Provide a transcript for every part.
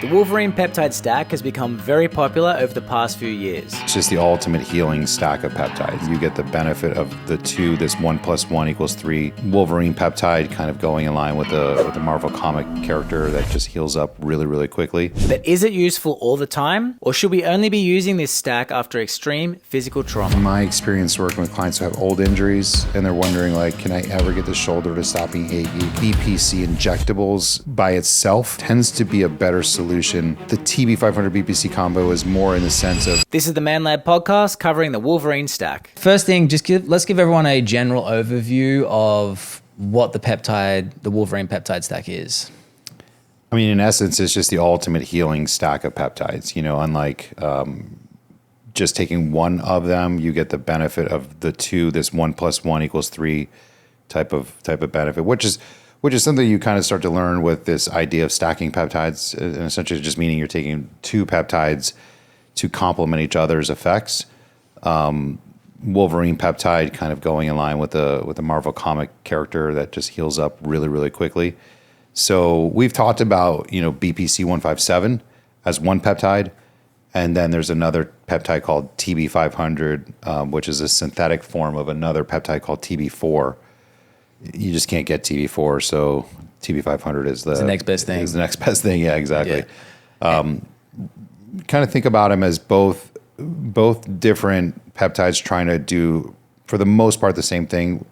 The Wolverine Peptide Stack has become very popular over the past few years. It's just the ultimate healing stack of peptides. You get the benefit of the two, this 1 + 1 = 3 Wolverine peptide, kind of going in line with the Marvel comic character that just heals up really, really quickly. But is it useful all the time? Or should we only be using this stack after extreme physical trauma? My experience working with clients who have old injuries and they're wondering, like, can I ever get the shoulder to stop being achy? BPC injectables by itself tends to be a better solution. The TB500 BPC combo is more in the sense of... This is the ManLab podcast covering the Wolverine stack. First thing, let's give everyone a general overview of what the Wolverine Peptide Stack is. I mean, in essence, it's just the ultimate healing stack of peptides. You know, unlike just taking one of them, you get the benefit of the two, this 1 + 1 = 3 type of benefit, which is something you kind of start to learn with this idea of stacking peptides, and essentially just meaning you're taking two peptides to complement each other's effects. Wolverine peptide kind of going in line with the Marvel comic character that just heals up really, really quickly. So we've talked about, BPC-157 as one peptide, and then there's another peptide called TB500, which is a synthetic form of another peptide called TB4. You just can't get TB4, so TB500 is the next best thing. Is the next best thing, yeah, exactly. Yeah. Kind of think about them as both different peptides trying to do, for the most part, the same thing,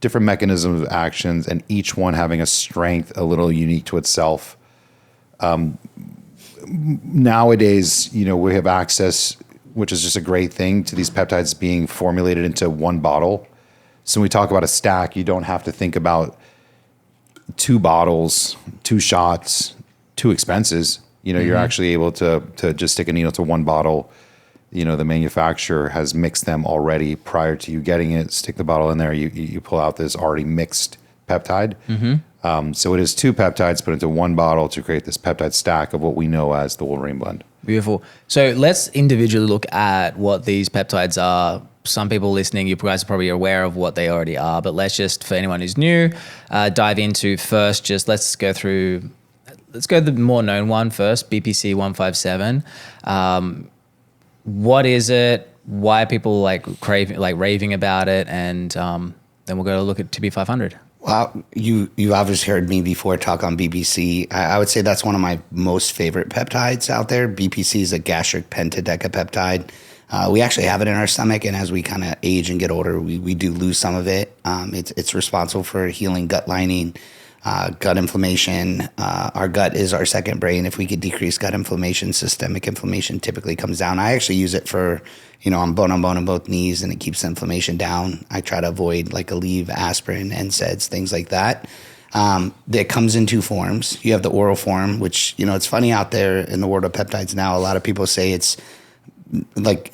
different mechanisms of actions, and each one having a strength a little unique to itself. Nowadays, we have access, which is just a great thing, to these peptides being formulated into one bottle. So when we talk about a stack, you don't have to think about 2 bottles, 2 shots, 2 expenses. You're actually able to just stick a needle to one bottle. The manufacturer has mixed them already prior to you getting it. Stick the bottle in there. You pull out this already mixed peptide. So it is 2 peptides put into one bottle to create this peptide stack of what we know as the Wolverine blend. Beautiful. So let's individually look at what these peptides are. Some people listening, you guys are probably aware of what they already are, but let's just, for anyone who's new, dive into first, let's go the more known one first, BPC-157. What is it? Why are people raving about it? And then we'll go to look at TB500. Well, you obviously heard me before talk on BPC. I would say that's one of my most favorite peptides out there. BPC is a gastric pentadecapeptide. We actually have it in our stomach, and as we kind of age and get older, we do lose some of it. It's responsible for healing gut lining, gut inflammation. Our gut is our second brain. If we could decrease gut inflammation, systemic inflammation typically comes down. I actually use it for, I'm bone on bone in both knees, and it keeps inflammation down. I try to avoid like Aleve, aspirin, NSAIDs, things like that. It comes in 2 forms. You have the oral form, which, it's funny out there in the world of peptides now. A lot of people say it's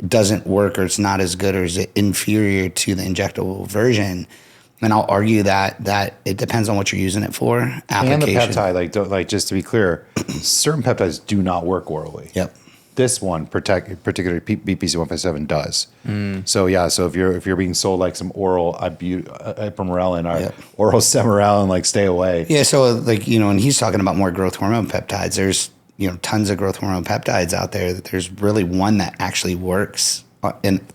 doesn't work, or it's not as good, or is it inferior to the injectable version. And I'll argue that it depends on what you're using it for. Application. And the peptide, just to be clear, certain peptides do not work orally. Yep. This one, particularly BPC-157, does. So yeah, so if you're being sold like some oral ipamorelin or oral semirelin, stay away. Yeah. So and he's talking about more growth hormone peptides. There's tons of growth hormone peptides out there. There's really one that actually works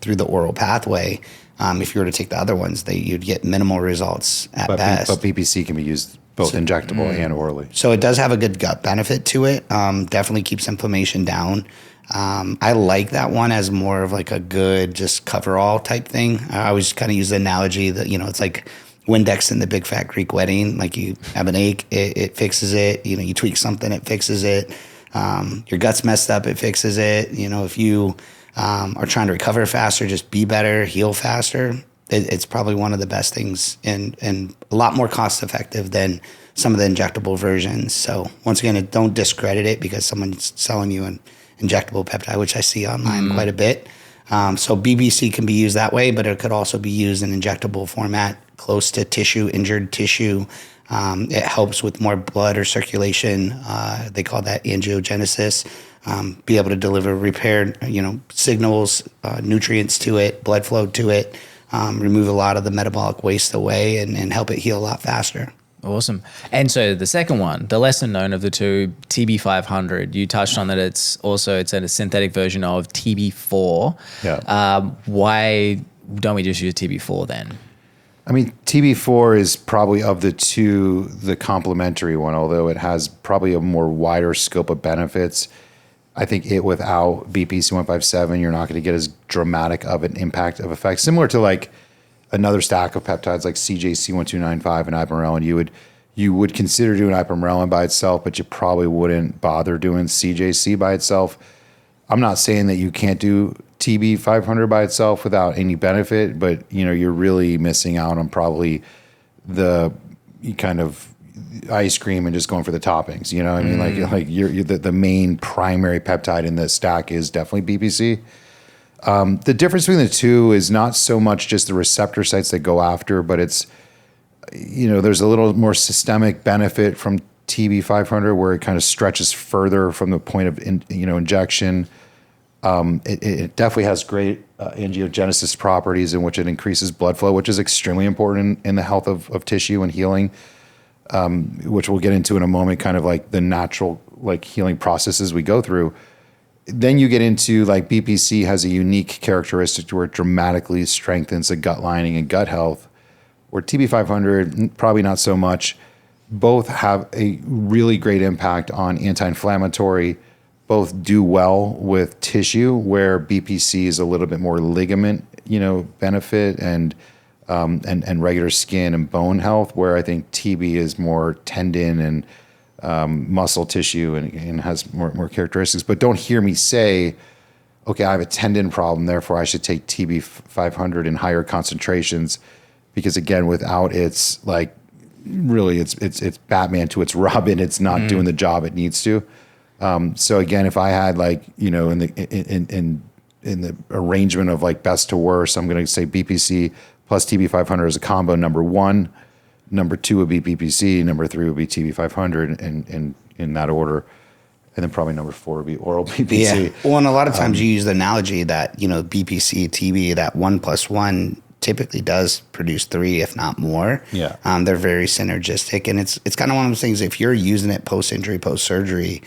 through the oral pathway. If you were to take the other ones, you'd get minimal results at best. But BPC can be used both injectable and orally. So it does have a good gut benefit to it. Definitely keeps inflammation down. I like that one as more of a good just coverall type thing. I always kind of use the analogy that, it's like Windex in the big fat Greek wedding. Like you have an ache, it fixes it. You tweak something, it fixes it. Your gut's messed up, it fixes it. If you are trying to recover faster, just be better, heal faster. It's probably one of the best things and a lot more cost effective than some of the injectable versions. So once again, don't discredit it because someone's selling you an injectable peptide, which I see online quite a bit. So BPC can be used that way, but it could also be used in injectable format, close to tissue, injured tissue. It helps with more blood or circulation. They call that angiogenesis. Be able to deliver repaired, signals, nutrients to it, blood flow to it, remove a lot of the metabolic waste away and help it heal a lot faster. Awesome. And so the second one, the lesser known of the two, TB500, you touched on that it's a synthetic version of TB4. Yeah. Why don't we just use TB4 then? I mean, TB4 is probably of the two the complementary one, although it has probably a more wider scope of benefits. I think without BPC-157, you're not going to get as dramatic of an impact of effect. Similar to like another stack of peptides like CJC1295 and ipamorelin, you would consider doing ipamorelin by itself, but you probably wouldn't bother doing CJC by itself. I'm not saying that you can't do TB500 by itself without any benefit, but you're really missing out on probably the kind of ice cream and just going for the toppings. You know what I mean? Like you're the main primary peptide in the stack is definitely BPC. The difference between the two is not so much just the receptor sites they go after, but it's, there's a little more systemic benefit from TB500 where it kind of stretches further from the point of, injection. It definitely has great angiogenesis properties in which it increases blood flow, which is extremely important in the health of tissue and healing, which we'll get into in a moment, kind of like the natural like healing processes we go through. Then you get into like BPC has a unique characteristic where it dramatically strengthens the gut lining and gut health, where TB500, probably not so much. Both have a really great impact on anti-inflammatory, both do well with tissue, where BPC is a little bit more ligament, benefit and regular skin and bone health, where I think TB is more tendon and muscle tissue and has more characteristics. But don't hear me say, okay, I have a tendon problem, therefore I should take TB500 in higher concentrations, because again, without its like really it's Batman to its Robin, it's not doing the job it needs to. So again, if I had like, in the arrangement of like best to worst, I'm going to say BPC plus TB500 as a combo. Number one, number two would be BPC, number three would be TB500, and in that order. And then probably number four would be oral BPC. Yeah. Well, and a lot of times you use the analogy that, BPC, TB, that 1+1 typically does produce 3, if not more. Yeah. They're very synergistic. And it's kind of one of those things, if you're using it post-injury, post-surgery,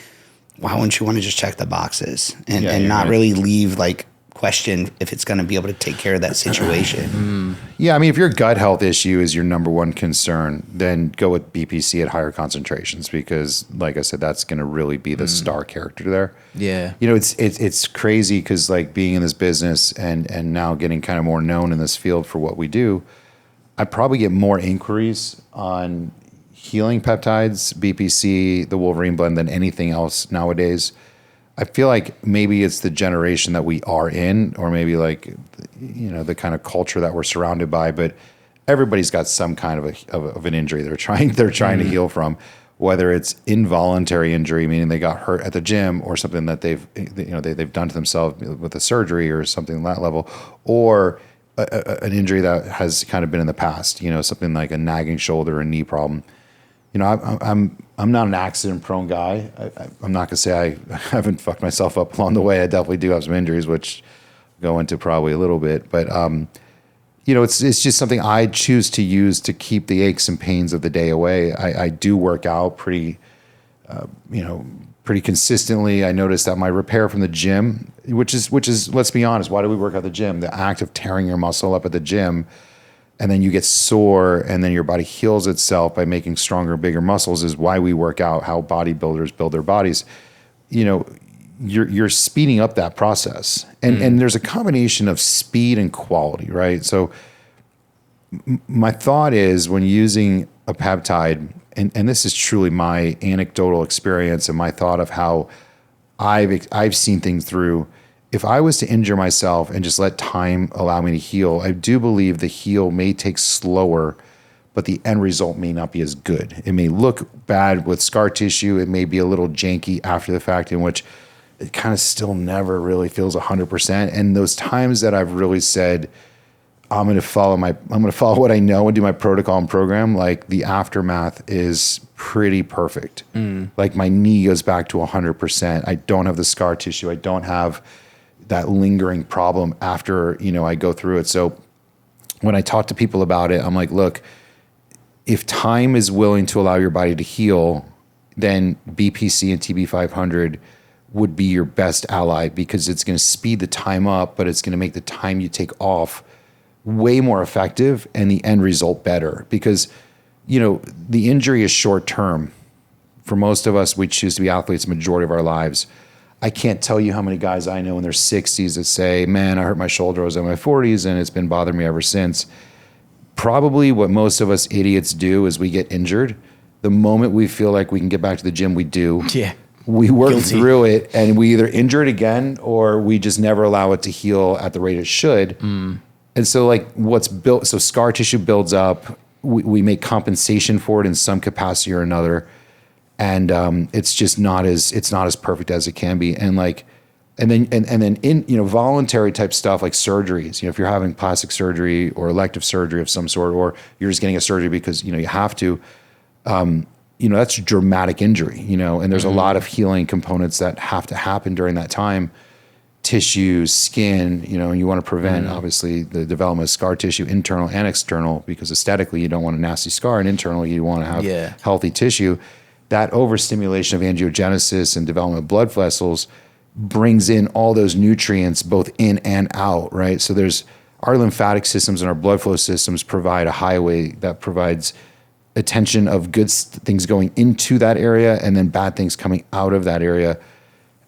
why wouldn't you want to just check the boxes and not really leave like question if it's going to be able to take care of that situation? Yeah, I mean, if your gut health issue is your number one concern, then go with BPC at higher concentrations, because like I said, that's going to really be the star character there. Yeah. It's crazy because like being in this business and now getting kind of more known in this field for what we do, I probably get more inquiries on healing peptides, BPC, the Wolverine blend, than anything else nowadays. I feel like maybe it's the generation that we are in, or maybe like, the kind of culture that we're surrounded by, but everybody's got some kind of an injury they're trying to heal from, whether it's involuntary injury, meaning they got hurt at the gym, or something that they've done to themselves with a surgery or something at that level, or an injury that has kind of been in the past, something like a nagging shoulder or knee problem. I'm not an accident-prone guy. I'm not gonna say I haven't fucked myself up along the way. I definitely do have some injuries, which I'll go into probably a little bit. But it's just something I choose to use to keep the aches and pains of the day away. I do work out pretty consistently. I noticed that my repair from the gym, which is let's be honest, why do we work out the gym? The act of tearing your muscle up at the gym, and then you get sore, and then your body heals itself by making stronger, bigger muscles, is why we work out, how bodybuilders build their bodies. You're speeding up that process. And there's a combination of speed and quality, right? So my thought is, when using a peptide, and this is truly my anecdotal experience and my thought of how I've seen things through, if I was to injure myself and just let time allow me to heal, I do believe the heal may take slower, but the end result may not be as good. It may look bad with scar tissue. It may be a little janky after the fact, in which it kind of still never really feels 100%. And those times that I've really said, I'm going to follow what I know and do my protocol and program, like the aftermath is pretty perfect. Like my knee goes back to 100%. I don't have the scar tissue. I don't have that lingering problem after, I go through it. So when I talk to people about it, I'm like, look, if time is willing to allow your body to heal, then BPC and TB500 would be your best ally, because it's going to speed the time up, but it's going to make the time you take off way more effective and the end result better. Because, the injury is short term. For most of us, we choose to be athletes the majority of our lives. I can't tell you how many guys I know in their 60s that say, man, I hurt my shoulder when I was in my 40s and it's been bothering me ever since. Probably what most of us idiots do is we get injured. The moment we feel like we can get back to the gym, we do. Yeah. We work through it, and we either injure it again or we just never allow it to heal at the rate it should. And so what's built, so scar tissue builds up. We make compensation for it in some capacity or another. And it's just not as perfect as it can be. And then in voluntary type stuff like surgeries, if you're having plastic surgery or elective surgery of some sort, or you're just getting a surgery because you have to, that's dramatic injury, and there's a lot of healing components that have to happen during that time. Tissues, skin, and you want to prevent obviously the development of scar tissue, internal and external, because aesthetically you don't want a nasty scar, and internally you want to have healthy tissue. That overstimulation of angiogenesis and development of blood vessels brings in all those nutrients both in and out, right? So our lymphatic systems and our blood flow systems provide a highway that provides attention of good things going into that area and then bad things coming out of that area.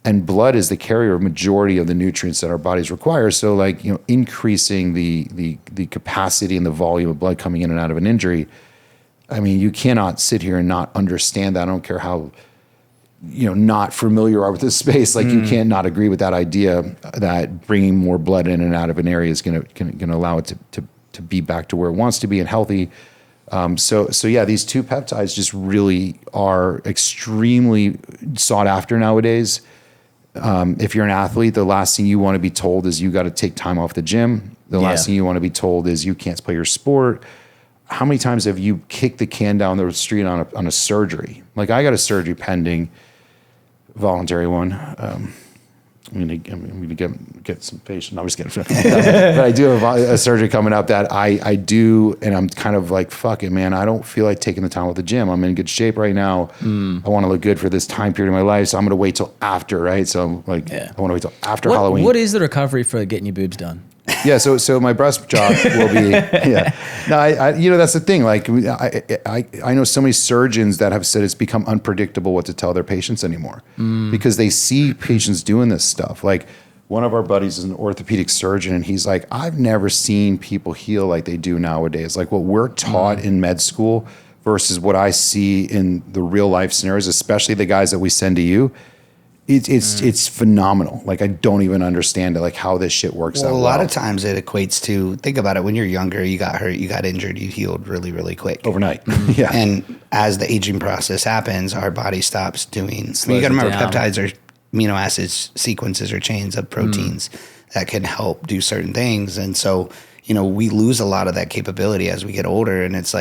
And blood is the carrier of majority of the nutrients that our bodies require. So increasing the capacity and the volume of blood coming in and out of an injury, I mean, you cannot sit here and not understand that. I don't care how, not familiar you are with this space. You can't not agree with that idea that bringing more blood in and out of an area is going to allow it to be back to where it wants to be and healthy. So yeah, these two peptides just really are extremely sought after nowadays. If you're an athlete, the last thing you want to be told is you got to take time off the gym. The last thing you want to be told is you can't play your sport. How many times have you kicked the can down the street on a surgery? I got a surgery pending, voluntary one. I'm going to get some patients. No, I'm just kidding. But I do have a surgery coming up that I do, and I'm kind of like, fuck it, man. I don't feel like taking the time with the gym. I'm in good shape right now. I want to look good for this time period of my life, so I'm going to wait till after, right? So I'm like, I want to wait till after Halloween. What is the recovery for getting your boobs done? Yeah, so my breast job will be, No, I that's the thing. I know so many surgeons that have said it's become unpredictable what to tell their patients anymore because they see patients doing this stuff. One of our buddies is an orthopedic surgeon, and he's like, I've never seen people heal like they do nowadays. What we're taught in med school versus what I see in the real life scenarios, especially the guys that we send to you. It's phenomenal. I don't even understand it, how this shit works out. A lot of times it equates to, think about it, when you're younger, you got hurt, you got injured, you healed really, really quick. Overnight. Yeah. And as the aging process happens, our body stops doing, you got to remember peptides are amino acids, sequences or chains of proteins that can help do certain things. And so, we lose a lot of that capability as we get older, and it's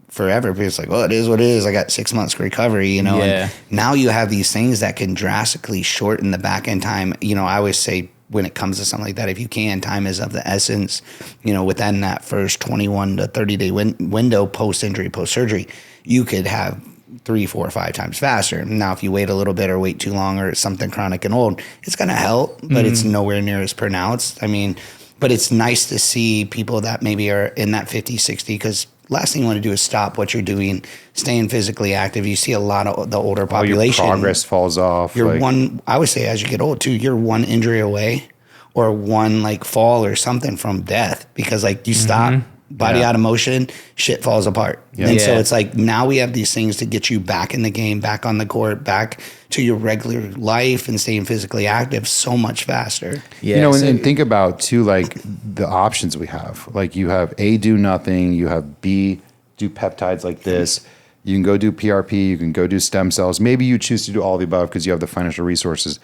forever. People it's well, it is what it is. I got 6 months recovery, and now you have these things that can drastically shorten the back end time. I always say when it comes to something like that, if you can, time is of the essence, within that first 21 to 30 day window, post injury, post surgery, you could have 3, 4, 5 times faster. Now, if you wait a little bit or wait too long or it's something chronic and old, it's going to help, but it's nowhere near as pronounced. I mean, but it's nice to see people that maybe are in that 50, 60, because last thing you want to do is stop what you're doing, staying physically active. You see a lot of the older population. Your progress falls off. I would say as you get old too, you're one injury away or one fall or something from death, because you stop, body out of motion, shit falls apart. Yeah. And so it's now we have these things to get you back in the game, back on the court, back to your regular life and staying physically active so much faster. Yeah. And think about too, the options we have. You have A, do nothing. You have B, do peptides like this. You can go do PRP. You can go do stem cells. Maybe you choose to do all of the above because you have the financial resources.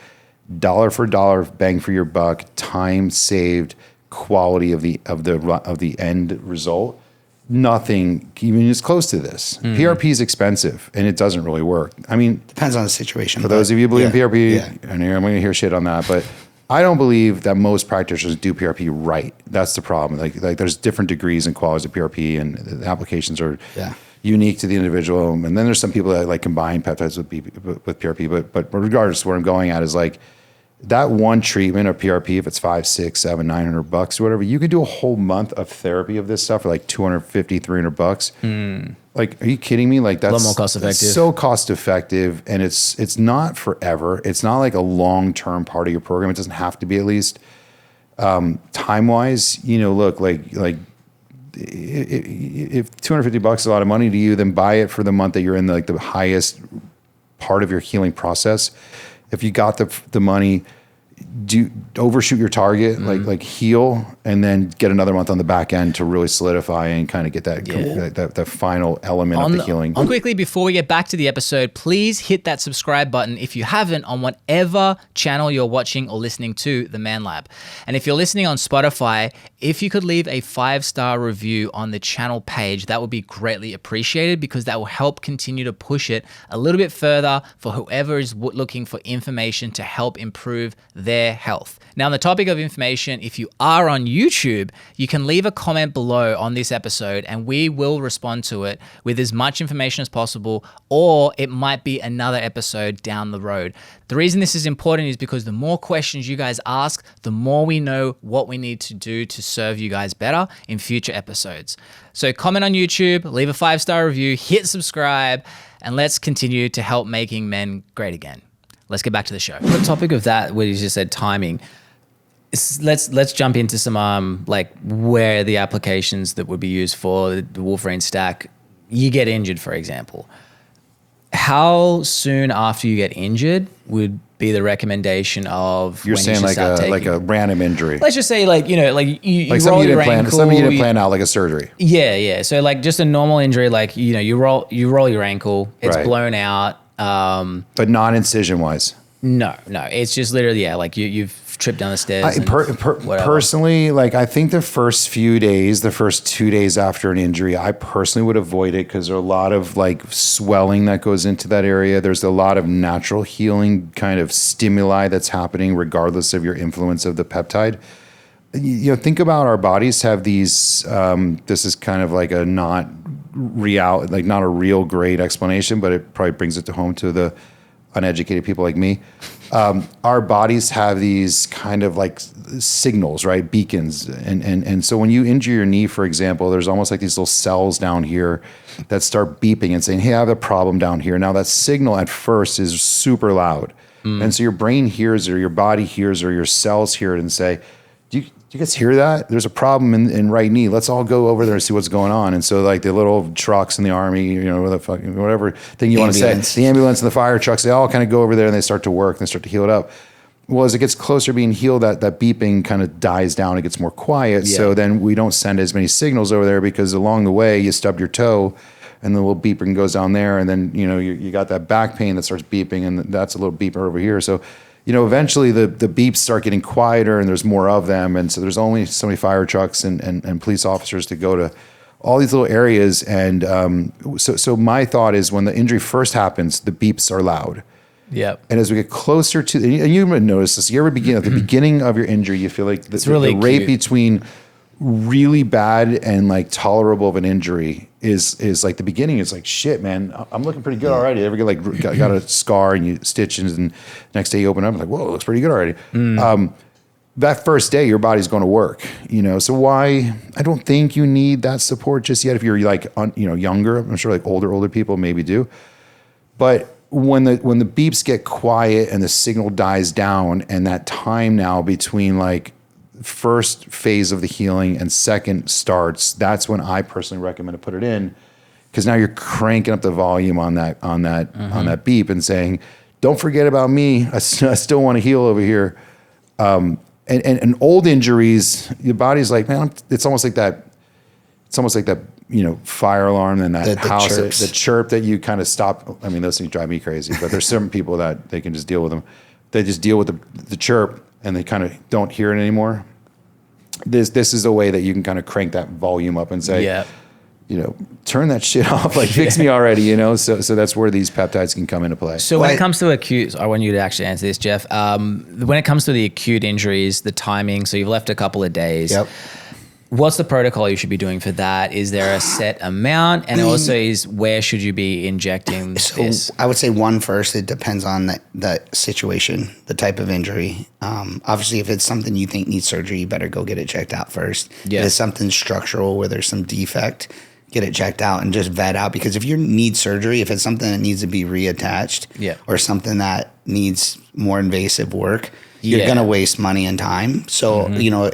Dollar for dollar, bang for your buck, time saved, quality of the end result. Nothing even is close to this. PRP is expensive and it doesn't really work. I mean, depends on the situation. For those of you who believe in PRP, and I'm going to hear shit on that, but I don't believe that most practitioners do PRP right. That's the problem. There's different degrees and qualities of PRP, and the applications are. Yeah. unique to the individual. And then there's some people that like combine peptides with PRP, but regardless, where I'm going at is like that one treatment of PRP, if it's $500, $600, $700, $900 or whatever, you could do a whole month of therapy of this stuff for like $250, $300. Like, are you kidding me? Like, that's a lot more cost effective. So cost effective, and it's not forever. It's not like a long-term part of your program. It doesn't have to be, at least. Time-wise, you know, look, like if $250 is a lot of money to you, then buy it for the month that you're in the highest part of your healing process. If you got the money, do overshoot your target, like heal, and then get another month on the back end to really solidify and kind of get that final element of the healing. Quickly, before we get back to the episode, please hit that subscribe button if you haven't on whatever channel you're watching or listening to the ManLab. And if you're listening on Spotify, if you could leave a 5-star review on the channel page, that would be greatly appreciated, because that will help continue to push it a little bit further for whoever is looking for information to help improve their health. Now, on the topic of information, if you are on YouTube, you can leave a comment below on this episode and we will respond to it with as much information as possible, or it might be another episode down the road. The reason this is important is because the more questions you guys ask, the more we know what we need to do to serve you guys better in future episodes. So comment on YouTube, leave a 5-star review, hit subscribe, and let's continue to help making men great again. Let's get back to the show. On the topic of that, where you just said timing, let's jump into some like where the applications that would be used for the Wolverine stack. You get injured, for example. How soon after you get injured would be the recommendation of you're when saying you should start taking? like a random injury? Let's just say like, you know, like you like roll your ankle. Something you didn't plan out, like a surgery. Yeah. So like just a normal injury, like, you know, you roll your ankle, it's Right. blown out. But non-incision wise. No, it's just literally, like you've tripped down the stairs. Personally, like I think the first 2 days after an injury, I personally would avoid it, because there's a lot of like swelling that goes into that area. There's a lot of natural healing kind of stimuli that's happening regardless of your influence of the peptide. You know, think about our bodies have these, this is kind of like not a real great explanation, but it probably brings it to home to the uneducated people like me. Our bodies have these kind of like signals, right? Beacons. And so when you injure your knee, for example, there's almost like these little cells down here that start beeping and saying, hey, I have a problem down here. Now that signal at first is super loud. And so your brain hears it, or your body hears it, or your cells hear it and say, do you guys hear that? There's a problem in right knee. Let's all go over there and see what's going on. And so like the little trucks in the army, you know, whatever thing you want to say, the ambulance and the fire trucks, they all kind of go over there and they start to work and they start to heal it up. Well, as it gets closer to being healed, that beeping kind of dies down. It gets more quiet. Yeah. So then we don't send as many signals over there, because along the way you stub your toe and the little beeping goes down there. And then, you know, you got that back pain that starts beeping, and that's a little beeper over here. So, you know, eventually the beeps start getting quieter and there's more of them. And so there's only so many fire trucks and police officers to go to all these little areas. And so my thought is, when the injury first happens, the beeps are loud. Yep. And as we get closer to, and you might notice this, you ever begin at the beginning of your injury, you feel like the rate between really bad and like tolerable of an injury is like the beginning is like, shit, man, I'm looking pretty good already. Ever get like got a scar and you stitch and next day you open up and like, whoa, it looks pretty good already. That first day your body's going to work, you know. So I don't think you need that support just yet. If you're like younger, I'm sure like older people maybe do. But when the beeps get quiet and the signal dies down, and that time now between like first phase of the healing and second starts, that's when I personally recommend to put it in, because now you're cranking up the volume on that beep and saying, don't forget about me. I still want to heal over here. And old injuries, your body's like, man, it's almost like that. It's almost like that, you know, fire alarm and that house, the chirp that you kind of stop. I mean, those things drive me crazy, but there's certain people that they can just deal with them. They just deal with the chirp and they kind of don't hear it anymore. This is a way that you can kind of crank that volume up and say, you know, turn that shit off, like fix me already, you know? So that's where these peptides can come into play. So when it comes to acute, I want you to actually answer this, Jeff. When it comes to the acute injuries, the timing, so you've left a couple of days. Yep. What's the protocol you should be doing for that? Is there a set amount? And also is where should you be injecting this? I would say one first, it depends on the situation, the type of injury. Obviously, if it's something you think needs surgery, you better go get it checked out first. Yeah. If it's something structural where there's some defect, get it checked out and just vet out. Because if you need surgery, if it's something that needs to be reattached or something that needs more invasive work, you're going to waste money and time. So,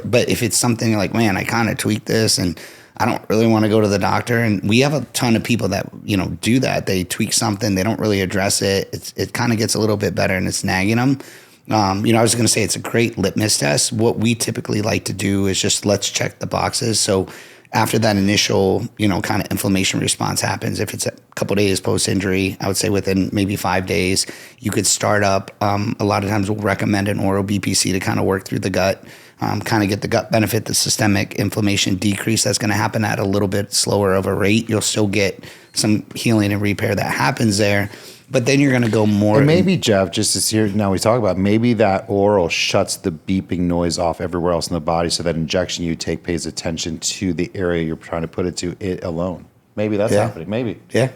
but if it's something you're like, man, I kind of tweaked this and I don't really want to go to the doctor. And we have a ton of people that, do that. They tweak something. They don't really address it. It kind of gets a little bit better and it's nagging them. I was going to say it's a great litmus test. What we typically like to do is just let's check the boxes. So after that initial, kind of inflammation response happens, if it's a couple of days post-injury, I would say within maybe 5 days, you could start up. A lot of times we'll recommend an oral BPC to kind of work through the gut, kind of get the gut benefit, the systemic inflammation decrease. That's going to happen at a little bit slower of a rate. You'll still get some healing and repair that happens there. But then you're going to go more. And maybe, Jeff, just as here now we talk about, maybe that oral shuts the beeping noise off everywhere else in the body, so that injection you take pays attention to the area you're trying to put it to it alone. Maybe that's happening. Maybe. Yeah.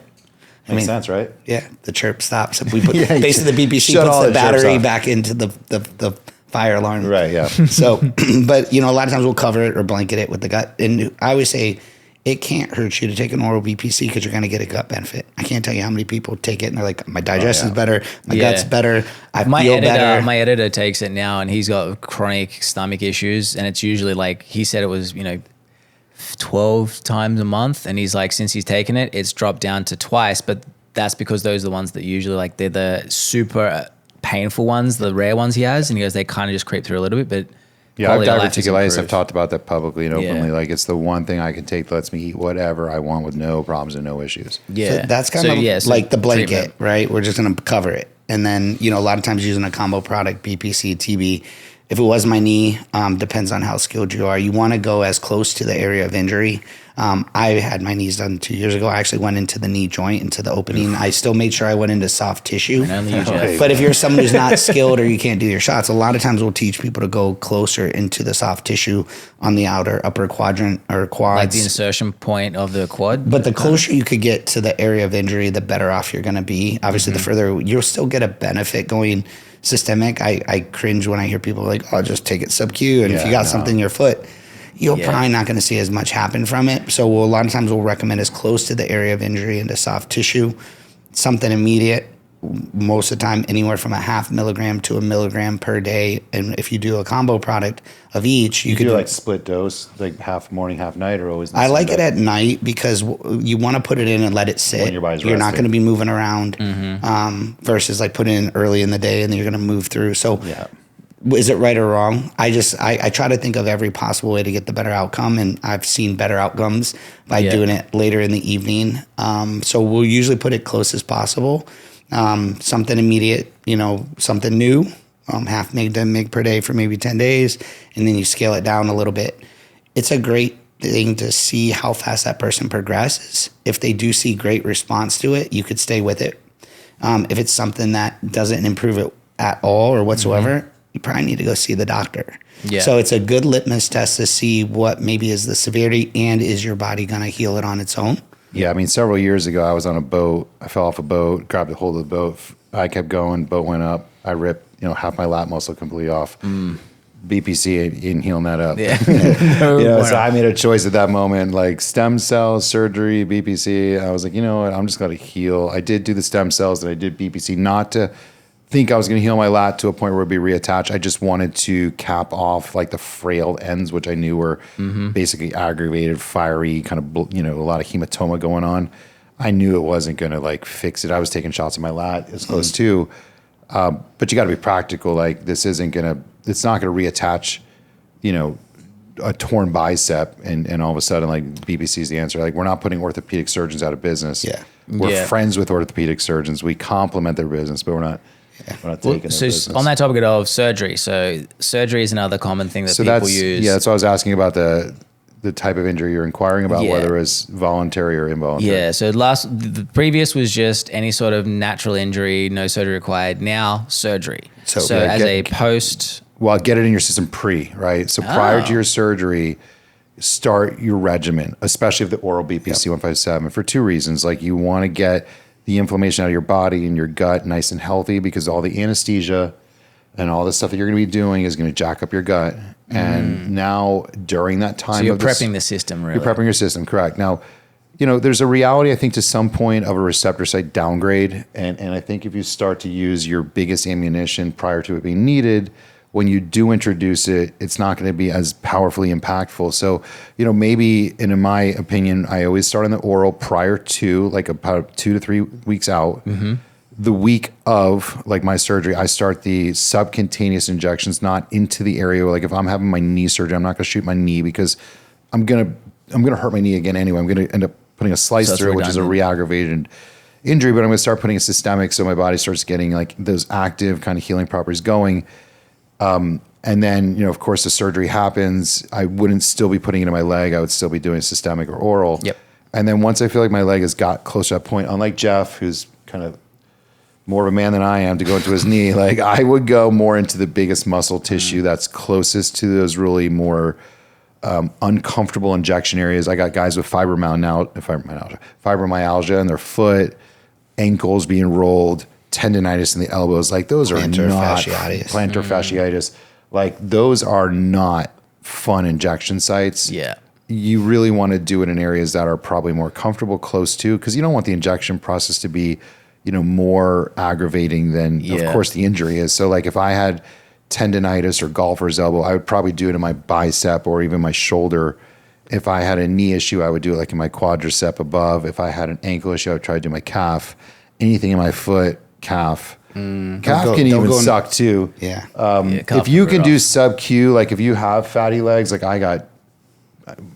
Makes sense, right? Yeah. The chirp stops. If we put basically the BPC shut puts all the the chirps battery off. back into the fire alarm. Right, yeah. So, but a lot of times we'll cover it or blanket it with the gut. And I always say, it can't hurt you to take an oral BPC because you're going to get a gut benefit. I can't tell you how many people take it and they're like, my digestion's better, my gut's better, I feel better. My editor takes it now and he's got chronic stomach issues, and it's usually like, he said it was, 12 times a month, and he's like, since he's taken it, it's dropped down to twice, but that's because those are the ones that usually, like, they're the super painful ones, the rare ones he has, and he goes, they kind of just creep through a little bit, but yeah, I've quality of life is diverticulitis. I've improved. talked about that publicly and openly. Yeah. Like, it's the one thing I can take that lets me eat whatever I want with no problems and no issues. Yeah. So that's kind of like the blanket, right? We're just going to cover it. And then, a lot of times using a combo product, BPC, TB. If it was my knee, depends on how skilled you are. You want to go as close to the area of injury. I had my knees done 2 years ago. I actually went into the knee joint, into the opening. I still made sure I went into soft tissue. But if you're someone who's not skilled or you can't do your shots, a lot of times we'll teach people to go closer into the soft tissue on the outer upper quadrant or quads. Like the insertion point of the quad. But the closer you could get to the area of injury, the better off you're going to be. Obviously, the further, you'll still get a benefit going systemic. I cringe when I hear people like, oh, just take it sub-Q. And if you got something in your foot, you're probably not going to see as much happen from it. So a lot of times we'll recommend as close to the area of injury into soft tissue, something immediate. Most of the time, anywhere from a 0.5 milligram to 1 milligram per day. And if you do a combo product of each, you could do like split dose, like half morning, half night, or always. I like it at night because you want to put it in and let it sit. When your body's you're not resting. going to be moving around versus like putting it in early in the day and then you're going to move through. So is it right or wrong? I try to think of every possible way to get the better outcome, and I've seen better outcomes by doing it later in the evening. So we'll usually put it close as possible. Something immediate, something new, 0.5 mg to mg per day for maybe 10 days, and then you scale it down a little bit. It's a great thing to see how fast that person progresses. If they do see great response to it, you could stay with it. If it's something that doesn't improve it at all or whatsoever, you probably need to go see the doctor. Yeah. So it's a good litmus test to see what maybe is the severity and is your body going to heal it on its own. Yeah, I mean, several years ago, I was on a boat. I fell off a boat, grabbed a hold of the boat. I kept going. Boat went up. I ripped, half my lat muscle completely off. BPC ain't healing that up. Yeah. So I made a choice at that moment, like stem cells, surgery, BPC. I was like, you know what? I'm just going to heal. I did do the stem cells and I did BPC, not to think I was going to heal my lat to a point where it'd be reattached. I just wanted to cap off like the frail ends, which I knew were basically aggravated, fiery, kind of, a lot of hematoma going on. I knew it wasn't going to like fix it. I was taking shots in my lat as close to, but you got to be practical. Like it's not going to reattach, a torn bicep and all of a sudden like BPC is the answer. Like we're not putting orthopedic surgeons out of business. Yeah. We're friends with orthopedic surgeons. We complement their business, but we're not taking their business. On that topic of surgery, so surgery is another common thing that people use. Yeah, that's why I was asking about the type of injury you're inquiring about, whether it's voluntary or involuntary. Yeah, so the previous was just any sort of natural injury, no surgery required. Now surgery. So as a post. Well, get it in your system right? So prior to your surgery, start your regimen, especially of the oral BPC-157 for two reasons. Like you want to get the inflammation out of your body and your gut nice and healthy because all the anesthesia and all the stuff that you're going to be doing is going to jack up your gut. And now during that time, So you're prepping the system, really. You're prepping your system, correct. Now, there's a reality, I think, to some point of a receptor site downgrade. And I think if you start to use your biggest ammunition prior to it being needed, when you do introduce it, it's not going to be as powerfully impactful. So, maybe, and in my opinion, I always start on the oral prior to, like about 2 to 3 weeks out. The week of like my surgery, I start the subcutaneous injections, not into the area. Like if I'm having my knee surgery, I'm not going to shoot my knee because I'm gonna hurt my knee again anyway. I'm going to end up putting a slice through it, which is a re-aggravated injury. But I'm going to start putting a systemic, so my body starts getting like those active kind of healing properties going. And then, of course, the surgery happens. I wouldn't still be putting it in my leg. I would still be doing systemic or oral. Yep. And then once I feel like my leg has got close to that point, unlike Jeff, who's kind of more of a man than I am to go into his knee, like I would go more into the biggest muscle tissue that's closest to those really more uncomfortable injection areas. I got guys with fibromyalgia in their foot, ankles being rolled, tendonitis in the elbows. Like those are Plantar not fasciitis. plantar fasciitis. Like those are not fun injection sites. Yeah. You really want to do it in areas that are probably more comfortable, close to, because you don't want the injection process to be, more aggravating than, of course, the injury is. So, like, if I had tendonitis or golfer's elbow, I would probably do it in my bicep or even my shoulder. If I had a knee issue, I would do it like in my quadricep above. If I had an ankle issue, I would try to do my calf. Anything in my foot, calf. Calf can even suck too. Yeah. If you can do sub-Q, like if you have fatty legs, like I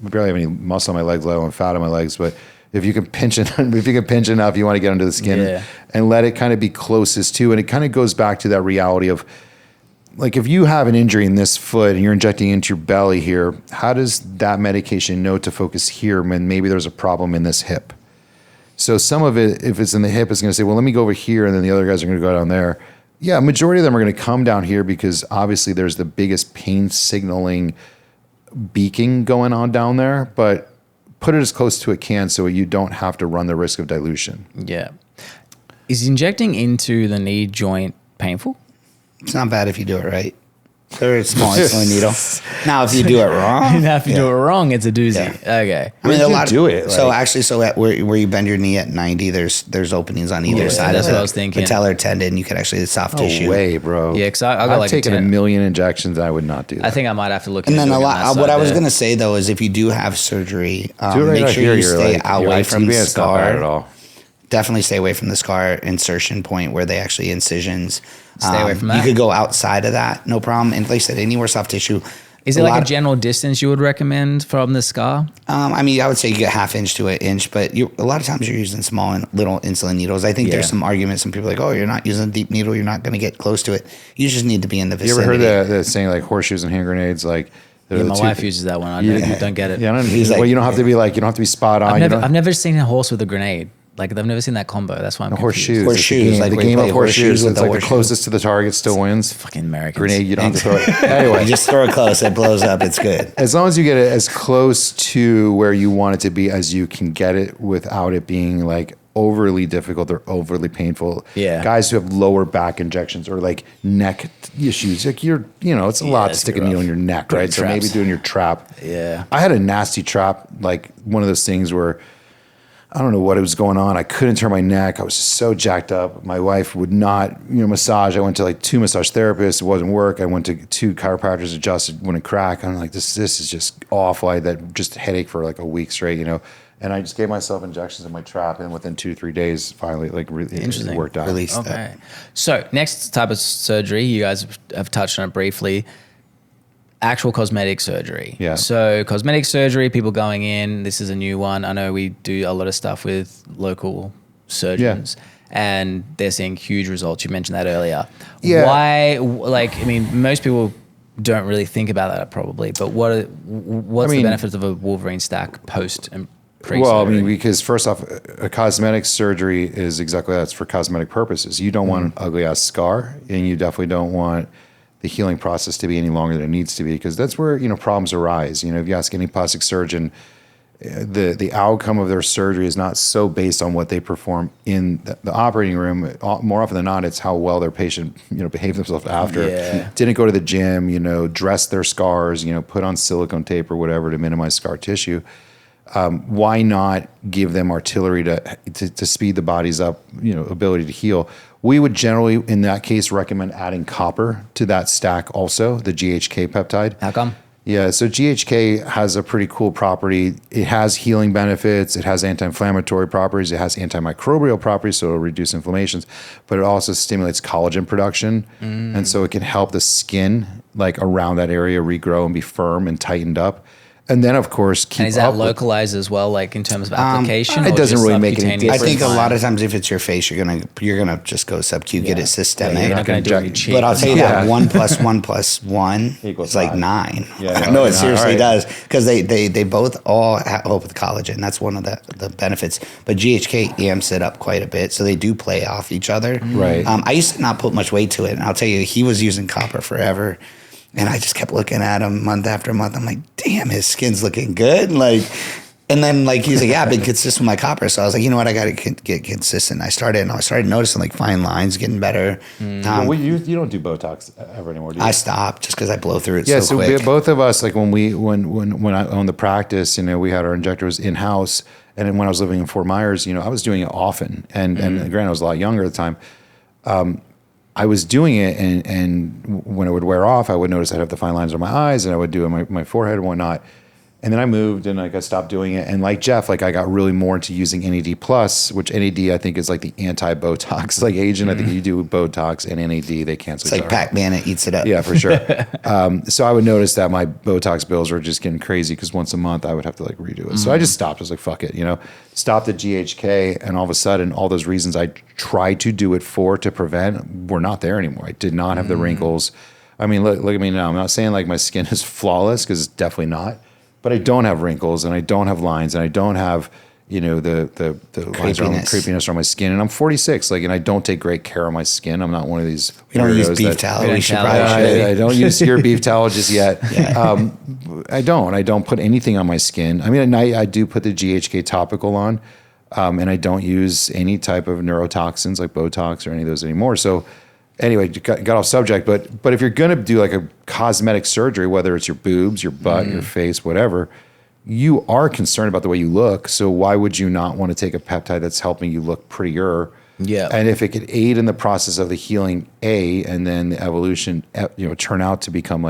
barely have any muscle on my legs, let alone fat on my legs, but if you can pinch enough, you want to get under the skin and let it kind of be closest to. And it kind of goes back to that reality of, like, if you have an injury in this foot and you're injecting into your belly here, how does that medication know to focus here when maybe there's a problem in this hip? So some of it, if it's in the hip, it's going to say, well, let me go over here, and then the other guys are going to go down there. Yeah, a majority of them are going to come down here because obviously there's the biggest pain signaling beaking going on down there, but put it as close to it can so you don't have to run the risk of dilution. Yeah. Is injecting into the knee joint painful? It's not bad if you do it right. They're a small insulin needle. Now, if you do it wrong, If you do it wrong, it's a doozy. Okay. I mean, Where a do you lot do of, it? So Like- actually, where you bend your knee at 90, there's openings on either side. that's of what the I was thinking. Patellar tendon. You could actually soft tissue. No way, bro. Yeah, because I got I've like taken a 10. million injections. I would not do that. I think I might have to look And into then doing a it on that lot. What side I was there. gonna say though is if you do have surgery, Do it right make out sure here. you You're stay like- you're away like, from the it's not bad at scar. all. Definitely stay away from the scar insertion point where they actually incisions. Stay away from You that. could go outside of that, no problem. And like I said, anywhere soft tissue. Is it like a lot- general distance you would recommend from the scar? I mean, I would say you get half inch to an inch, but a lot of times you're using small and little insulin needles. I think there's some arguments. Some people are like, oh, you're not using a deep needle. You're not going to get close to it. You just need to be in the You vicinity. ever heard the saying like horseshoes and hand grenades? Like, Yeah, my wife uses that one. I don't get it. Yeah, He's like- well, you don't have to be like, you don't have to be spot on. I've never seen a horse with a grenade. Like, I've never seen that combo. That's why I'm Horseshoes. confused. Horseshoes, like The where you game play of horseshoes. horseshoes with It's the like the horseshoe. closest to the target still wins. Fucking Americans. Grenade, you don't have to throw it. Anyway, You just throw it close, it blows up. It's good. as long as you get it as close to where you want it to be as you can get it without it being like overly difficult or overly painful. Yeah. Guys who have lower back injections or like neck issues, like it's a lot to it's stick a rough. needle in your neck, Put right? in So maybe traps. doing your trap. Yeah. I had a nasty trap, like one of those things where I don't know what was going on. I couldn't turn my neck. I was just so jacked up. My wife would not, massage. I went to like 2 massage therapists. It wasn't work. I went to 2 chiropractors, adjusted, wouldn't crack. I'm like, this is just awful. I had that just headache for like a week straight, And I just gave myself injections in my trap, and within 2 to 3 days, finally, like really, it worked out. Released that. Okay. So, next type of surgery, you guys have touched on it briefly. Actual cosmetic surgery. Yeah. So, cosmetic surgery, people going in, this is a new one. I know we do a lot of stuff with local surgeons, and they're seeing huge results. You mentioned that earlier. Yeah. Why, most people don't really think about that probably, but what's the benefits of a Wolverine stack post and pre-surgery? Well, because first off, a cosmetic surgery is exactly that. It's for cosmetic purposes. You don't want an ugly ass scar, and you definitely don't want the healing process to be any longer than it needs to be, because that's where, problems arise. If you ask any plastic surgeon, the outcome of their surgery is not so based on what they perform in the operating room. More often than not, it's how well their patient, behaved themselves after. Yeah. Didn't go to the gym, dress their scars, put on silicone tape or whatever to minimize scar tissue. Why not give them artillery to speed the body's up, ability to heal? We would generally, in that case, recommend adding copper to that stack also, the GHK peptide. How come? Yeah, so GHK has a pretty cool property. It has healing benefits. It has anti-inflammatory properties. It has antimicrobial properties, so it'll reduce inflammations. But it also stimulates collagen production, and so it can help the skin, like around that area, regrow and be firm and tightened up. And then, of course, keep And is that localized as well, like in terms of application? it or doesn't just really make any subcutaneous? I think a Fine. lot of times if it's your face, you're gonna just go sub-Q, get it systemic. You're not going to do any cheap. But I'll tell you Yeah. that 1 + 1 + 1 Equals is like 5. 9. Yeah, No, it yeah, seriously all does, because they both all help with collagen. That's one of the benefits. But GHK amps it up quite a bit, so they do play off each other. Right. I used to not put much weight to it, and I'll tell you, he was using copper forever. And I just kept looking at him month after month. I'm like, damn, his skin's looking good. And then he's like, yeah, I've been consistent with my copper. So I was like, you know what, I got to get consistent. I started noticing fine lines getting better. you don't do Botox ever anymore, do you? I stopped just because I blow through it Yeah, so so quick. both of us, like when I owned the practice, we had our injectors in house, and then when I was living in Fort Myers, I was doing it often, and granted, I was a lot younger at the time. I was doing it, and when it would wear off, I would notice I'd have the fine lines on my eyes, and I would do it on my forehead and whatnot. And then I moved, and I stopped doing it. And like Jeff, I got really more into using NAD plus, which NAD I think is like the anti-Botox agent. I think you do Botox and NAD, they cancel It's each like other. Pac-Man, it eats it up. Yeah, for sure. So I would notice that my Botox bills were just getting crazy because once a month I would have to redo it. So I just stopped. I was like, fuck it, stopped at GHK, and all of a sudden all those reasons I tried to do it to prevent were not there anymore. I did not have the wrinkles. I mean, look at me now. I'm not saying my skin is flawless, because it's definitely not. But I don't have wrinkles, and I don't have lines, and I don't have, the lines around creepiness on my skin. And I'm 46, and I don't take great care of my skin. I'm not one of these. We don't use weirdos beef that- tallow. We should tallow. probably I don't use your beef towel just yet. I don't put anything on my skin. I mean, at night I do put the GHK topical on, and I don't use any type of neurotoxins like Botox or any of those anymore. So anyway, got off subject, but if you're going to do a cosmetic surgery, whether it's your boobs, your butt, your face, whatever, you are concerned about the way you look. So why would you not want to take a peptide that's helping you look prettier? Yeah. And if it could aid in the process of the healing, and then the evolution, turn out to become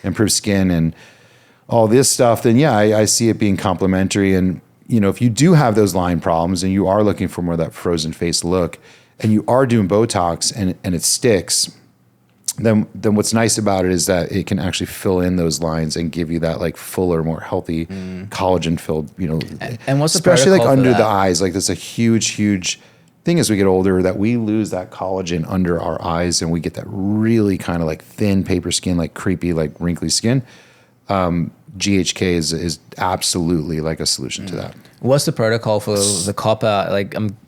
improved skin and all this stuff, then yeah, I see it being complementary. And, if you do have those line problems and you are looking for more of that frozen face look, and you are doing Botox and it sticks, then what's nice about it is that it can actually fill in those lines and give you that fuller, more healthy, collagen filled, And what's the especially protocol for under that? the eyes. That's a huge thing as we get older, that we lose that collagen under our eyes and we get that really kind of thin paper skin, creepy, wrinkly skin. GHK is absolutely a solution to that. What's the protocol for the copper?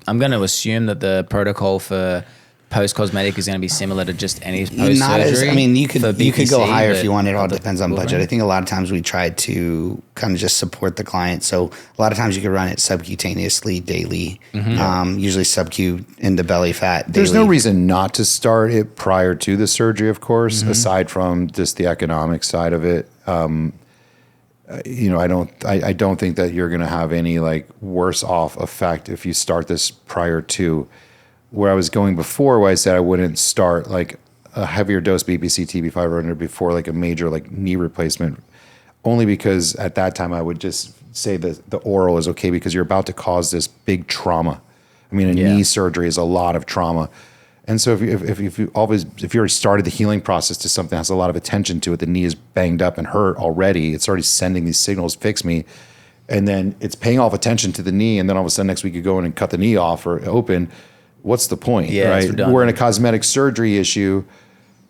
I'm going to assume that the protocol for post cosmetic is going to be similar to just any post Not as, surgery. I mean, you could go higher if but you want. It all the depends on budget. Wolverine? I think a lot of times we try to kind of just support the client. So a lot of times you could run it subcutaneously daily, usually sub-Q into belly fat daily. There's no reason not to start it prior to the surgery, of course, aside from just the economic side of it. I don't think that you're going to have any worse off effect if you start this prior to. Where I was going before, where I said I wouldn't start a heavier dose BPC TB-500 before a major knee replacement, only because at that time I would just say that the oral is okay because you're about to cause this big trauma. I mean, knee surgery is a lot of trauma. And so if you already started the healing process to something that has a lot of attention to it, the knee is banged up and hurt already, it's already sending these signals, fix me. And then it's paying off attention to the knee. And then all of a sudden next week you go in and cut the knee off or open. What's the point, Yeah, it's right? redundant. We're in a cosmetic surgery issue.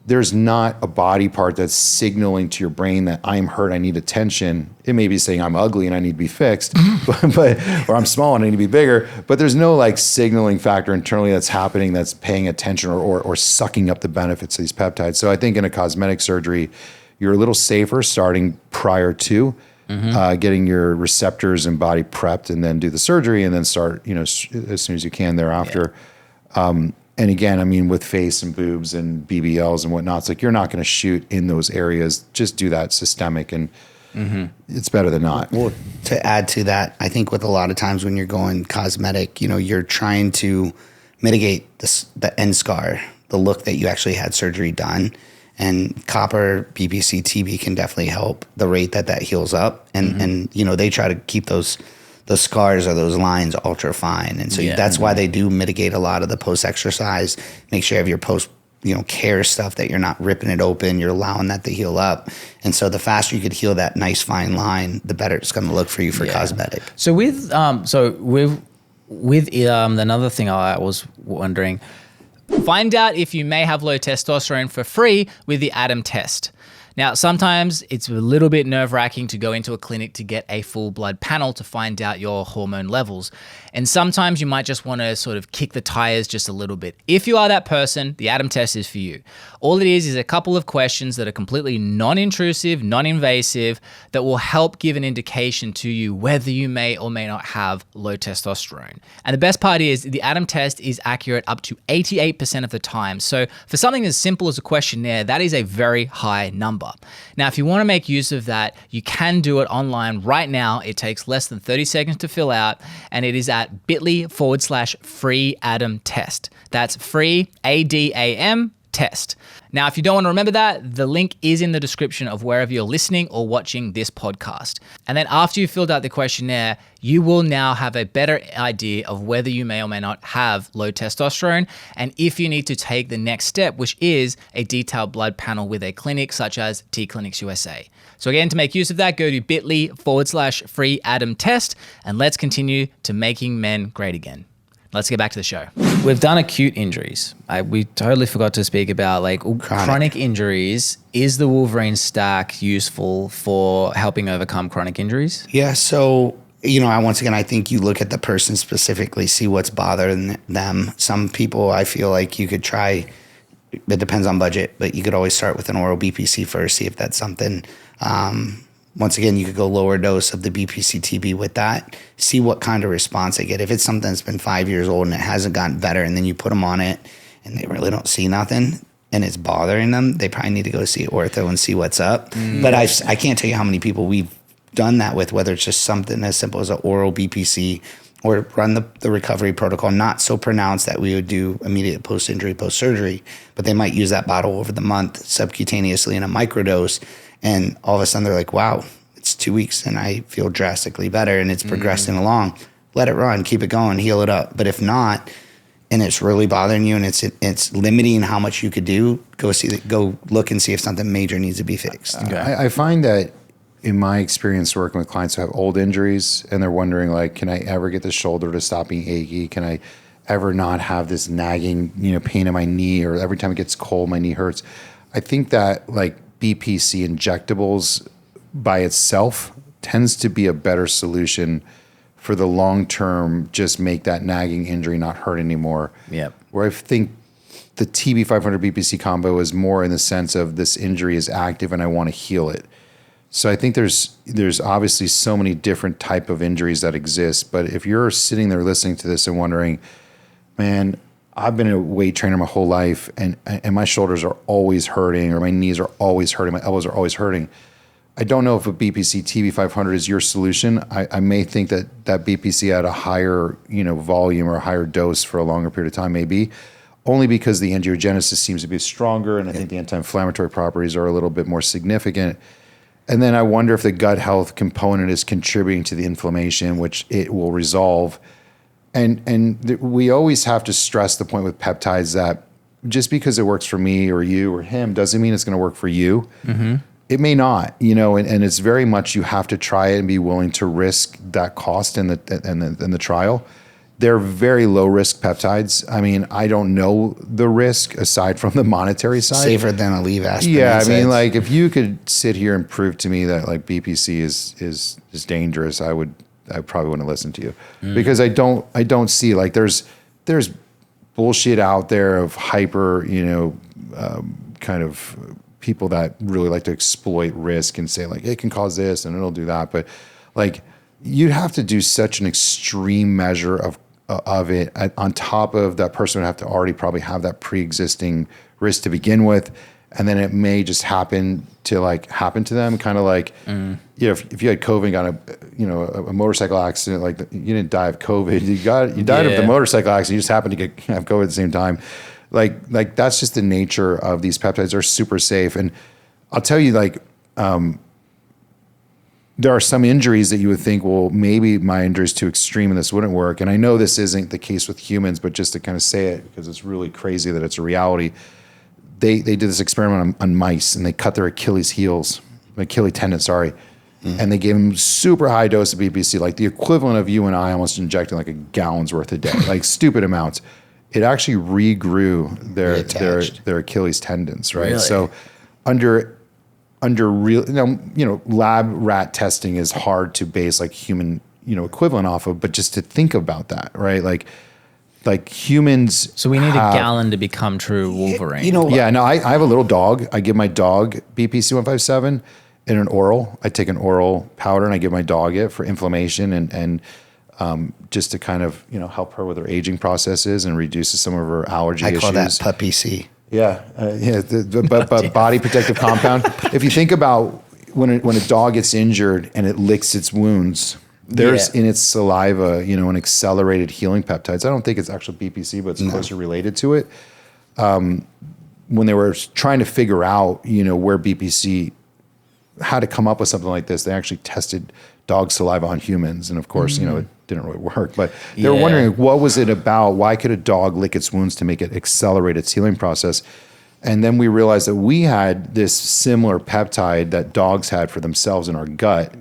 there's not a body part that's signaling to your brain that I'm hurt, I need attention. It may be saying I'm ugly and I need to be fixed, but or I'm small and I need to be bigger. But there's no like signaling factor internally that's happening that's paying attention or sucking up the benefits of these peptides. So I think in a cosmetic surgery, you're a little safer starting prior to getting your receptors and body prepped, and then do the surgery, and then start as soon as you can thereafter. Yeah. And again, I mean, with face and boobs and BBLs and whatnot, it's like you're not going to shoot in those areas. Just do that systemic, and it's better than not. Well, to add to that, I think with a lot of times when you're going cosmetic, you're trying to mitigate the end scar, the look that you actually had surgery done. And copper, BPC, TB can definitely help the rate that heals up. And they try to keep those scars or those lines ultra fine. And so that's why they do mitigate a lot of the post-exercise. Make sure you have your post, care stuff, that you're not ripping it open, you're allowing that to heal up. And so the faster you could heal that nice fine line, the better it's going to look for you for cosmetic. So with another thing I was wondering, find out if you may have low testosterone for free with the ADAM test. Now, sometimes it's a little bit nerve-wracking to go into a clinic to get a full blood panel to find out your hormone levels. And sometimes you might just want to sort of kick the tires just a little bit. If you are that person, the ADAM test is for you. All it is a couple of questions that are completely non-intrusive, non-invasive, that will help give an indication to you whether you may or may not have low testosterone. And the best part is the ADAM test is accurate up to 88% of the time. So for something as simple as a questionnaire, that is a very high number. Now, if you want to make use of that, you can do it online right now. It takes less than 30 seconds to fill out, and it is at bit.ly/free ADAM test. That's free ADAM test. Now, if you don't want to remember that, the link is in the description of wherever you're listening or watching this podcast. And then after you've filled out the questionnaire, you will now have a better idea of whether you may or may not have low testosterone, and if you need to take the next step, which is a detailed blood panel with a clinic such as T Clinics USA. So again, to make use of that, go to bit.ly/free ADAM test, and let's continue to making men great again. Let's get back to the show. We've done acute injuries. We totally forgot to speak about chronic injuries. Is the Wolverine stack useful for helping overcome chronic injuries? Yeah. So, I think you look at the person specifically, see what's bothering them. Some people, I feel like you could try, it depends on budget, but you could always start with an oral BPC first, see if that's something. Once again, you could go lower dose of the BPC-TB with that, see what kind of response they get. If it's something that's been 5 years old and it hasn't gotten better, and then you put them on it and they really don't see nothing and it's bothering them, they probably need to go see ortho and see what's up. But I can't tell you how many people we've done that with, whether it's just something as simple as an oral BPC or run the recovery protocol, not so pronounced that we would do immediate post-injury, post-surgery, but they might use that bottle over the month subcutaneously in a microdose. And all of a sudden they're like, wow, it's 2 weeks and I feel drastically better and it's progressing along. Let it run, keep it going, heal it up. But if not, and it's really bothering you and it's limiting how much you could do, go look and see if something major needs to be fixed. I find that in my experience working with clients who have old injuries and they're wondering can I ever get the shoulder to stop being achy? Can I ever not have this nagging, pain in my knee, or every time it gets cold, my knee hurts? I think that BPC injectables by itself tends to be a better solution for the long term, just make that nagging injury not hurt anymore. Yep. Where I think the TB500 BPC combo is more in the sense of this injury is active and I want to heal it. So I think there's obviously so many different type of injuries that exist, but if you're sitting there listening to this and wondering, man, I've been a weight trainer my whole life and my shoulders are always hurting, or my knees are always hurting, my elbows are always hurting. I don't know if a BPC TB500 is your solution. I may think that BPC at a higher, volume or a higher dose for a longer period of time maybe, only because the angiogenesis seems to be stronger, and I think the anti-inflammatory properties are a little bit more significant. And then I wonder if the gut health component is contributing to the inflammation, which it will resolve. And we always have to stress the point with peptides that just because it works for me or you or him doesn't mean it's going to work for you. Mm-hmm. It may not, and it's very much you have to try it and be willing to risk that cost in the trial. They're very low risk peptides. I mean, I don't know the risk aside from the monetary side. Safer than Aleve aspirin. Yeah, I mean, like if you could sit here and prove to me that like BPC is dangerous, I probably wouldn't listen to you because I don't see like there's bullshit out there of hyper, kind of people that really like to exploit risk and say like it can cause this and it'll do that, but like you'd have to do such an extreme measure of it on top of that person would have to already probably have that pre-existing risk to begin with, and then it may just happen to them kind of like if you had COVID and got a motorcycle accident, like you didn't die of COVID, you died of the motorcycle accident, you just happened to have COVID at the same time. Like that's just the nature of these peptides. They're super safe, and I'll tell you there are some injuries that you would think, well, maybe my injury is too extreme and this wouldn't work. And I know this isn't the case with humans, but just to kind of say it because it's really crazy that it's a reality. They did this experiment on mice and they cut their Achilles tendon, and they gave them super high dose of BPC, like the equivalent of you and I almost injecting like a gallon's worth a day, like stupid amounts. It actually regrew their Achilles tendons, right? Really? So under real, lab rat testing is hard to base like human, equivalent off of, but just to think about that, right? Like humans. So we need a gallon to become true Wolverine. Yeah, no, I have a little dog. I give my dog BPC-157 in an oral. I take an oral powder and I give my dog it for inflammation and just to kind of, help her with her aging processes and reduces some of her allergy issues. I call that puppy C. Yeah, but body protective compound. If you think about when a dog gets injured and it licks its wounds, there's in its saliva, an accelerated healing peptides. I don't think it's actually BPC, but it's closely related to it. When they were trying to figure out, where BPC, how to come up with something like this, they actually tested dog saliva on humans, and of course, it didn't really work. But they were wondering, what was it about? Why could a dog lick its wounds to make it accelerate its healing process? And then we realized that we had this similar peptide that dogs had for themselves in our gut.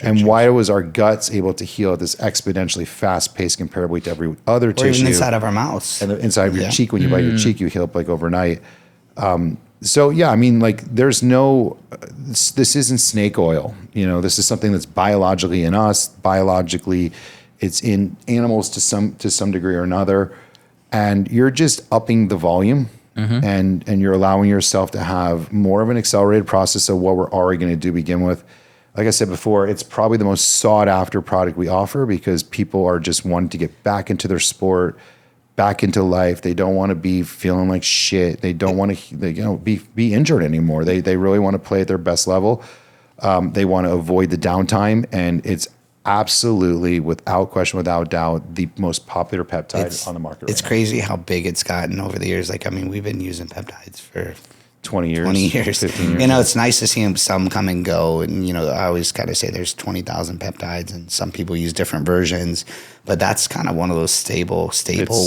And why was our guts able to heal at this exponentially fast pace comparably to every other tissue? Or even inside of our mouths. And the inside of your cheek, when you bite your cheek, you heal up like overnight. So yeah, I mean, like there's this isn't snake oil. This is something that's biologically in us. Biologically, it's in animals to some degree or another. And you're just upping the volume and you're allowing yourself to have more of an accelerated process of what we're already going to do begin with. Like I said before, it's probably the most sought after product we offer because people are just wanting to get back into their sport, back into life. They don't want to be feeling like shit. They don't want to be injured anymore. They really want to play at their best level. They want to avoid the downtime, and it's absolutely, without question, without doubt, the most popular peptide on the market. It's crazy how big it's gotten over the years. Like, I mean, we've been using peptides for 20 years. 15 years. It's nice to see them some come and go. And, I always kind of say there's 20,000 peptides and some people use different versions, but that's kind of one of those staple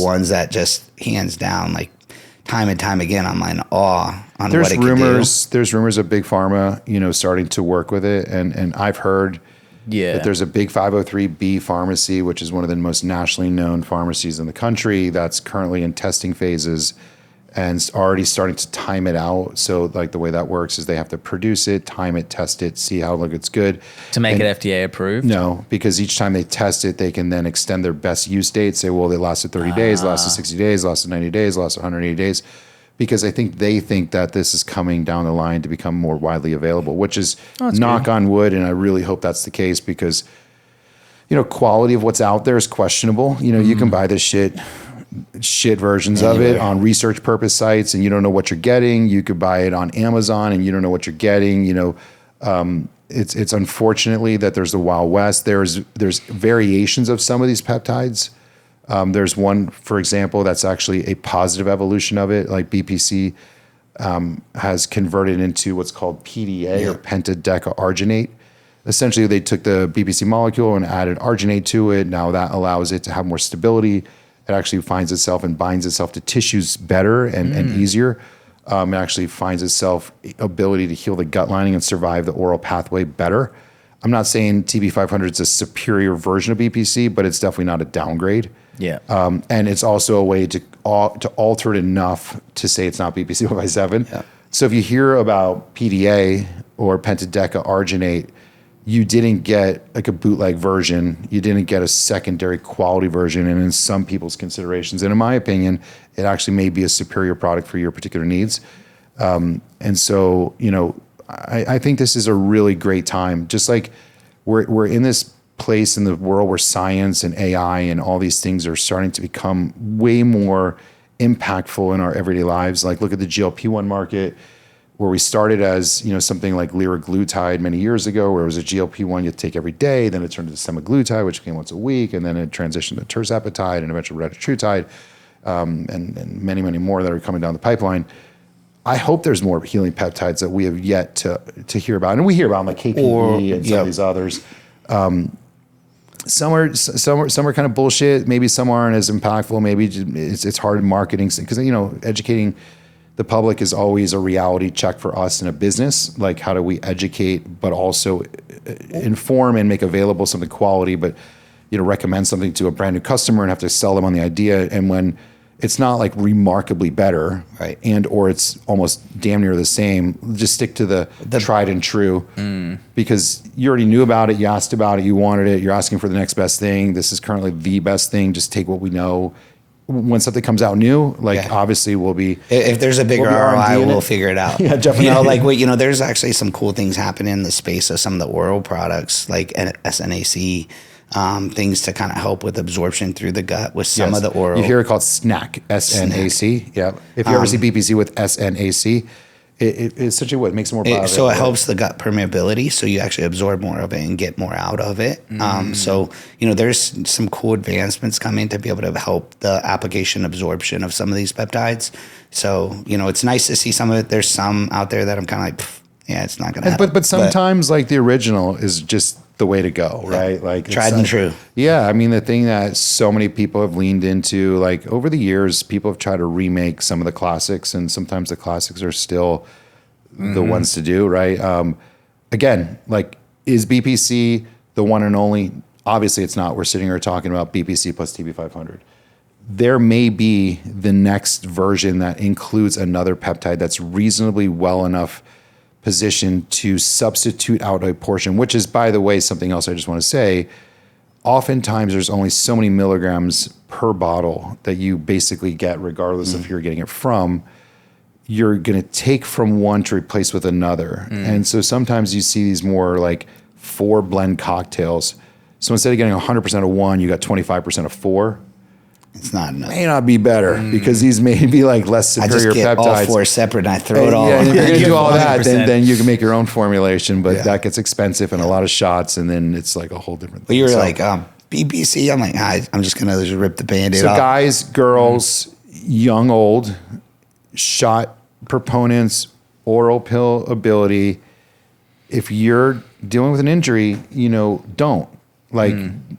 ones that just hands down, like time and time again, I'm in awe on what it can do. There's rumors of Big Pharma, starting to work with it. And I've heard that there's a big 503B pharmacy, which is one of the most nationally known pharmacies in the country that's currently in testing phases and already starting to time it out. So like the way that works is they have to produce it, time it, test it, see how long it's good. To make it FDA approved? No, because each time they test it, they can then extend their best use date, say, well, they lasted 30 days, lasted 60 days, lasted 90 days, lasted 180 days. Because they think that this is coming down the line to become more widely available, which is knock on wood. And I really hope that's the case because, quality of what's out there is questionable. You can buy this shit versions of it on research purpose sites and you don't know what you're getting. You could buy it on Amazon and you don't know what you're getting. It's unfortunately that there's the Wild West. There's variations of some of these peptides. There's one, for example, that's actually a positive evolution of it, like BPC has converted into what's called PDA or pentadecaarginate. Essentially, they took the BPC molecule and added arginate to it. Now that allows it to have more stability. It actually finds itself and binds itself to tissues better and easier. It actually finds itself ability to heal the gut lining and survive the oral pathway better. I'm not saying TB500 is a superior version of BPC, but it's definitely not a downgrade. Yeah. And it's also a way to alter it enough to say it's not BPC-157. Yeah. So if you hear about PDA or pentadeca arginate, you didn't get like a bootleg version. You didn't get a secondary quality version. And in some people's considerations, and in my opinion, it actually may be a superior product for your particular needs. And so, I think this is a really great time. Just like we're in this place in the world where science and AI and all these things are starting to become way more impactful in our everyday lives. Like look at the GLP-1 market, where we started as something like liraglutide many years ago, where it was a GLP-1 you take every day, then it turned into semaglutide, which came once a week, and then it transitioned to tirzepatide and eventually retatrutide, and many, many more that are coming down the pipeline. I hope there's more healing peptides that we have yet to hear about, and we hear about them like KPE and some of these others. Some are kind of bullshit. Maybe some aren't as impactful. Maybe it's hard marketing because educating the public is always a reality check for us in a business. Like how do we educate, but also inform and make available something quality, but recommend something to a brand new customer and have to sell them on the idea. And when it's not like remarkably better, right, and or it's almost damn near the same, just stick to the tried and true, because you already knew about it, you asked about it, you wanted it, you're asking for the next best thing. This is currently the best thing. Just take what we know. When something comes out new, obviously we'll be. If there's a bigger ROI, we'll figure it out. Yeah, definitely. There's actually some cool things happening in the space of some of the oral products, like SNAC. Things to kind of help with absorption through the gut with some of the oral. You hear it called SNAC, SNAC. Yeah. If you ever see BPC with SNAC, it essentially what makes it more bioavailable. So it helps the gut permeability, so you actually absorb more of it and get more out of it. So there's some cool advancements coming to be able to help the application absorption of some of these peptides. So it's nice to see some of it. There's some out there that I'm kind of like, it's not going to happen. But sometimes like the original is just the way to go, right? Like tried and true. Yeah, I mean the thing that so many people have leaned into, like over the years, people have tried to remake some of the classics, and sometimes the classics are still the ones to do, right? Again, like is BPC the one and only? Obviously, it's not. We're sitting here talking about BPC plus TB500. There may be the next version that includes another peptide that's reasonably well enough position to substitute out a portion, which is, by the way, something else I just want to say. Oftentimes, there's only so many milligrams per bottle that you basically get, regardless of who you're getting it from. You're going to take from one to replace with another. And so sometimes you see these more like 4 blend cocktails. So instead of getting 100% of one, you got 25% of 4. It's not enough. May not be better because these may be like less superior peptides. I just get all 4 separate and I throw it all. Yeah, if you're going to do all that, 100%. then you can make your own formulation, but that gets expensive and a lot of shots, and then it's like a whole different thing. But you were like, BBC? I'm like, I'm just going to just rip the Band-Aid off. So guys, girls, young, old, shot proponents, oral pill ability, if you're dealing with an injury, don't. Like,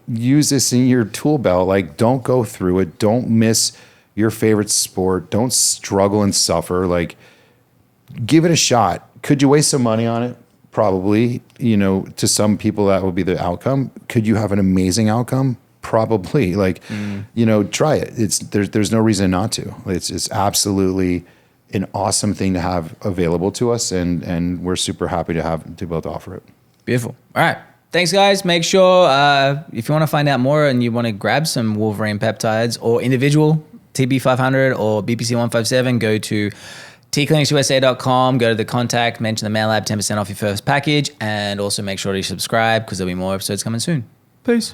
use this in your tool belt. Like, don't go through it. Don't miss your favorite sport. Don't struggle and suffer. Like, give it a shot. Could you waste some money on it? Probably. To some people, that will be the outcome. Could you have an amazing outcome? Probably. Like, try it. There's no reason not to. It's absolutely an awesome thing to have available to us, and we're super happy to be able to offer it. Beautiful. All right. Thanks, guys. Make sure if you want to find out more and you want to grab some Wolverine peptides or individual TB500 or BPC-157, go to tclinicsusa.com, go to the contact, mention the ManLab, 10% off your first package, and also make sure to subscribe because there'll be more episodes coming soon. Peace.